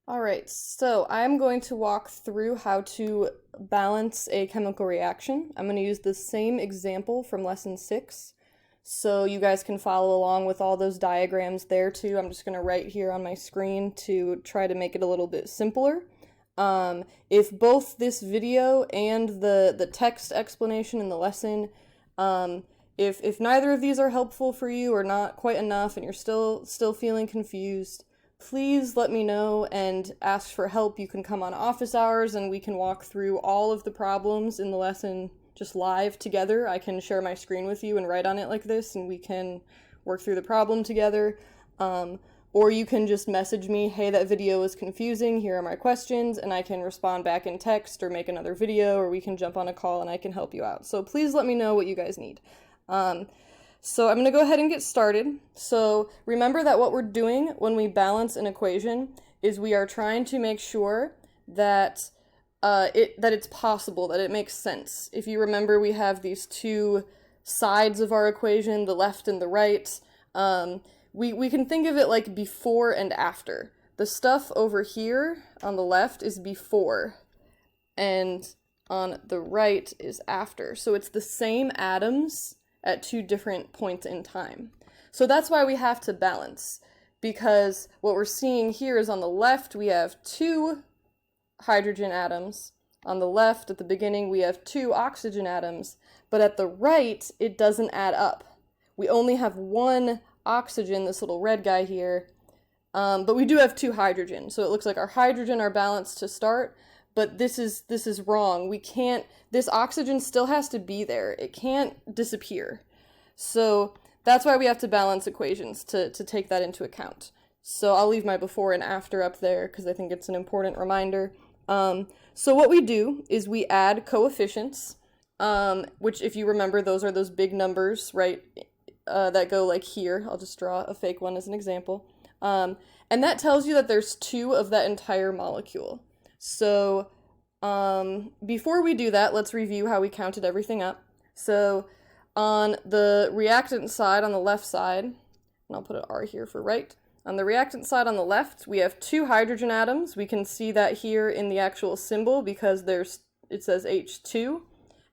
Alright, so I'm going to walk through how to balance a chemical reaction. I'm going to use the same example from lesson 6, so you guys can follow along with all those diagrams there too. I'm just going to write here on my screen to try to make it a little bit simpler. If both this video and the text explanation in the lesson, if neither of these are helpful for you or not quite enough and you're still feeling confused, please let me know and ask for help. You can come on office hours and we can walk through all of the problems in the lesson just live together. I can share my screen with you and write on it like this and we can work through the problem together. Or you can just message me, hey, that video was confusing, here are my questions, and I can respond back in text or make another video, or we can jump on a call and I can help you out. So please let me know what you guys need. So I'm going to go ahead and get started. So remember that what we're doing when we balance an equation is we are trying to make sure that it's possible, that it makes sense. If you remember, we have these two sides of our equation, the left and the right. We can think of it like before and after. The stuff over here on the left is before, and on the right is after. So it's the same atoms at two different points in time. So that's why we have to balance, because what we're seeing here is on the left we have two hydrogen atoms. On the left at the beginning we have two oxygen atoms, but at the right it doesn't add up. We only have one oxygen, this little red guy here, but we do have two hydrogen, so it looks like our hydrogen are balanced to start, but this is wrong. We can't, this oxygen still has to be there. It can't disappear. So that's why we have to balance equations, to take that into account. So I'll leave my before and after up there because I think it's an important reminder. So what we do is we add coefficients, which if you remember, those are those big numbers, right, that go like here. I'll just draw a fake one as an example. And that tells you that there's two of that entire molecule. So before we do that, let's review how we counted everything up. So on the reactant side, on the left side, and I'll put an R here for right, on the reactant side on the left, we have two hydrogen atoms. We can see that here in the actual symbol because it says H2,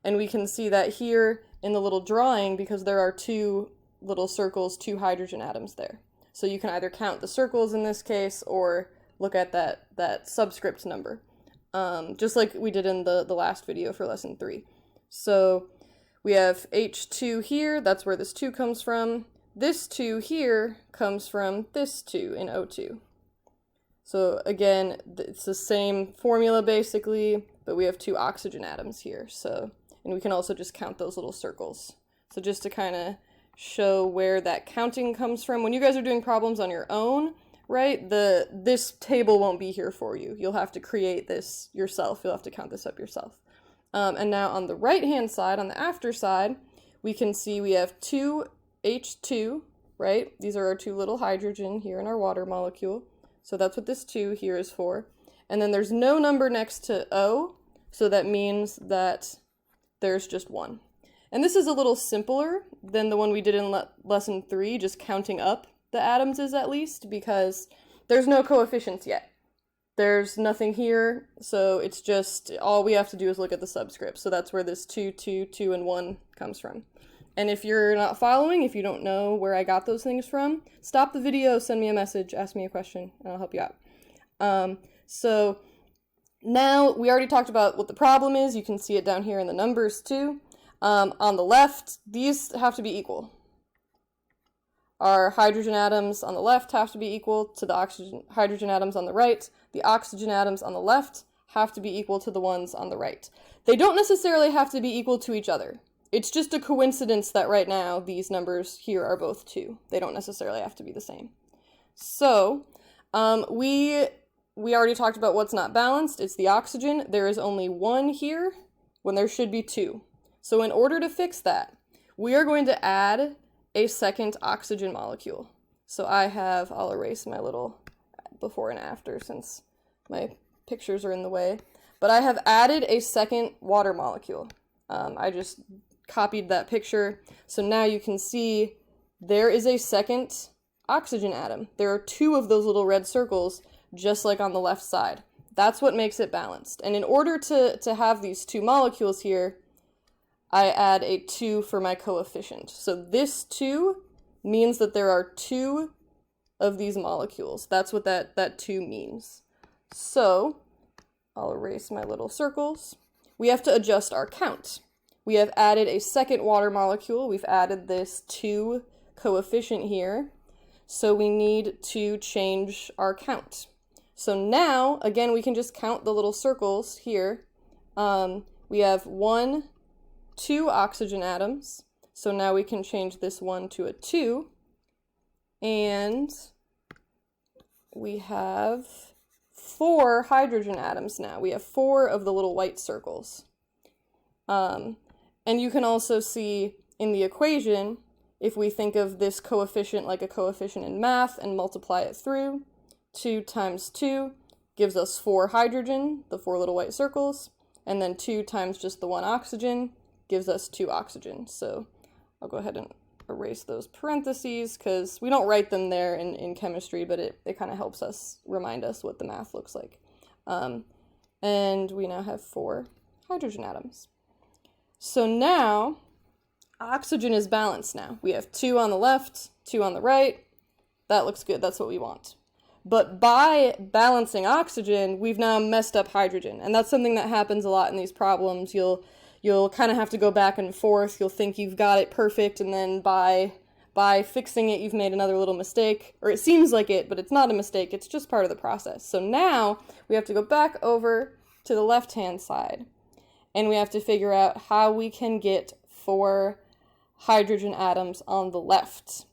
and we can see that here in the little drawing because there are two little circles, two hydrogen atoms there. So you can either count the circles in this case or look at that subscript number, just like we did in the last video for lesson 3. So we have H2 here, that's where this 2 comes from. This 2 here comes from this 2 in O2. So again, it's the same formula basically, but we have two oxygen atoms here. So, and we can also just count those little circles. So just to kind of show where that counting comes from, when you guys are doing problems on your own, right, this table won't be here for you. You'll have to create this yourself. You'll have to count this up yourself. And now on the right-hand side, on the after side, we can see we have two H2, right? These are our two little hydrogen here in our water molecule. So that's what this 2 here is for. And then there's no number next to O, so that means that there's just 1. And this is a little simpler than the one we did in lesson 3, just counting up the atoms is at least, because there's no coefficients yet. There's nothing here, so it's just, all we have to do is look at the subscript. So that's where this 2, 2, 2, and 1 comes from. And if you're not following, if you don't know where I got those things from, stop the video, send me a message, ask me a question, and I'll help you out. So now we already talked about what the problem is. You can see it down here in the numbers too. On the left, these have to be equal. Our hydrogen atoms on the left have to be equal to the hydrogen atoms on the right. The oxygen atoms on the left have to be equal to the ones on the right. They don't necessarily have to be equal to each other. It's just a coincidence that right now these numbers here are both 2. They don't necessarily have to be the same. So we already talked about what's not balanced. It's the oxygen. There is only 1 here when there should be 2. So in order to fix that, we are going to add a second oxygen molecule. So I'll erase my little before and after since my pictures are in the way, but I have added a second water molecule. I just copied that picture, so now you can see there is a second oxygen atom. There are 2 of those little red circles just like on the left side. That's what makes it balanced. And in order to have these two molecules here, I add a 2 for my coefficient. So this 2 means that there are 2 of these molecules. That's what that 2 means. So I'll erase my little circles. We have to adjust our count. We have added a second water molecule. We've added this 2 coefficient here. So we need to change our count. So now, again, we can just count the little circles here. We have 1, 2 oxygen atoms. So now we can change this 1 to a 2. And we have 4 hydrogen atoms now. We have 4 of the little white circles. And you can also see in the equation, if we think of this coefficient like a coefficient in math and multiply it through, 2 times 2 gives us 4 hydrogen, the 4 little white circles, and then 2 times just the 1 oxygen gives us 2 oxygen. So I'll go ahead and erase those parentheses because we don't write them there in chemistry, but it kind of helps us remind us what the math looks like. And we now have 4 hydrogen atoms. So now oxygen is balanced now. We have 2 on the left, 2 on the right. That looks good. That's what we want. But by balancing oxygen, we've now messed up hydrogen. And that's something that happens a lot in these problems. You'll kind of have to go back and forth. You'll think you've got it perfect, and then by fixing it, you've made another little mistake. Or it seems like it, but it's not a mistake. It's just part of the process. So now we have to go back over to the left-hand side, and we have to figure out how we can get 4 hydrogen atoms on the left.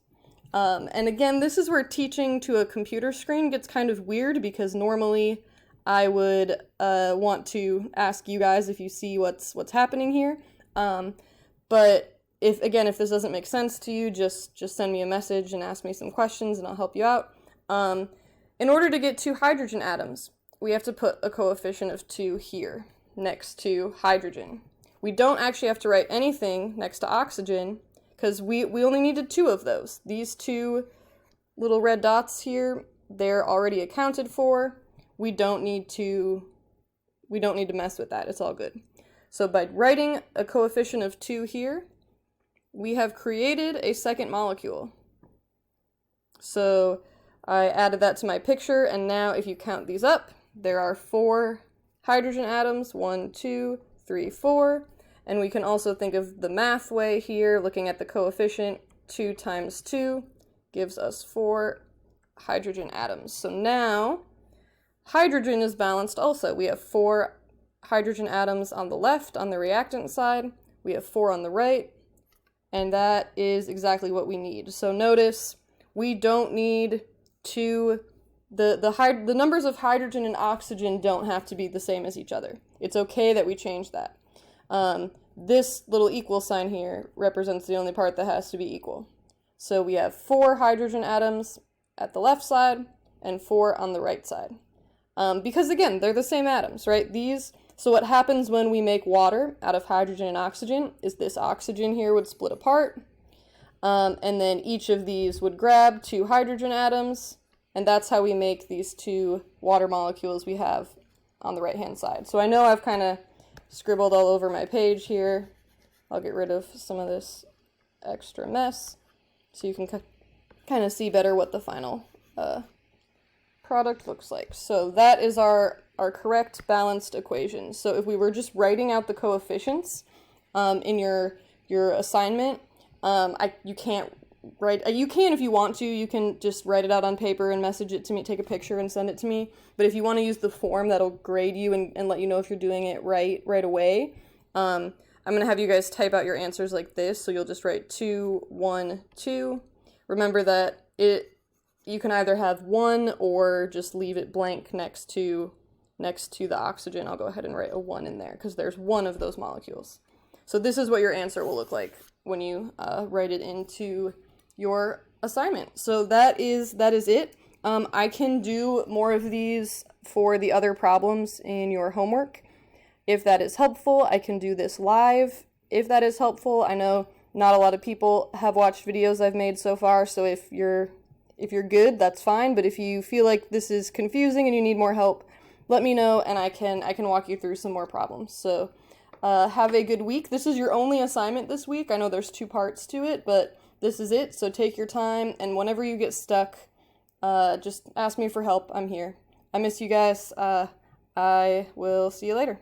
And again, this is where teaching to a computer screen gets kind of weird, because normally I would want to ask you guys if you see what's happening here. But if this doesn't make sense to you, just send me a message and ask me some questions and I'll help you out. In order to get 2 hydrogen atoms, we have to put a coefficient of 2 here next to hydrogen. We don't actually have to write anything next to oxygen because we only needed 2 of those. These 2 little red dots here, they're already accounted for. We don't need to mess with that. It's all good. So by writing a coefficient of 2 here, we have created a second molecule. So I added that to my picture, and now if you count these up, there are 4 hydrogen atoms, 1, 2, 3, 4. And we can also think of the math way here, looking at the coefficient. 2 times 2 gives us 4 hydrogen atoms. So now hydrogen is balanced also. We have 4 hydrogen atoms on the left, on the reactant side. We have 4 on the right, and that is exactly what we need. So notice we don't need the numbers of hydrogen and oxygen don't have to be the same as each other. It's okay that we change that. This little equal sign here represents the only part that has to be equal. So we have 4 hydrogen atoms at the left side and 4 on the right side. Because again, they're the same atoms, right? So what happens when we make water out of hydrogen and oxygen is this oxygen here would split apart, and then each of these would grab 2 hydrogen atoms, and that's how we make these 2 water molecules we have on the right-hand side. So I know I've kind of scribbled all over my page here. I'll get rid of some of this extra mess so you can kind of see better what the final product looks like. So that is our correct balanced equation. So if we were just writing out the coefficients in your assignment, you can't write, you can if you want to, you can just write it out on paper and message it to me, take a picture and send it to me. But if you want to use the form that'll grade you and let you know if you're doing it right away, I'm going to have you guys type out your answers like this. So you'll just write 2, 1, 2. Remember that you can either have 1 or just leave it blank next to the oxygen. I'll go ahead and write a 1 in there because there's 1 of those molecules. So this is what your answer will look like when you write it into your assignment. So that is it. I can do more of these for the other problems in your homework. If that is helpful, I can do this live. If that is helpful, I know not a lot of people have watched videos I've made so far, so if you're If you're good, that's fine, but if you feel like this is confusing and you need more help, let me know and I can walk you through some more problems. So have a good week. This is your only assignment this week. I know there's 2 parts to it, but this is it. So take your time, and whenever you get stuck, just ask me for help. I'm here. I miss you guys. I will see you later.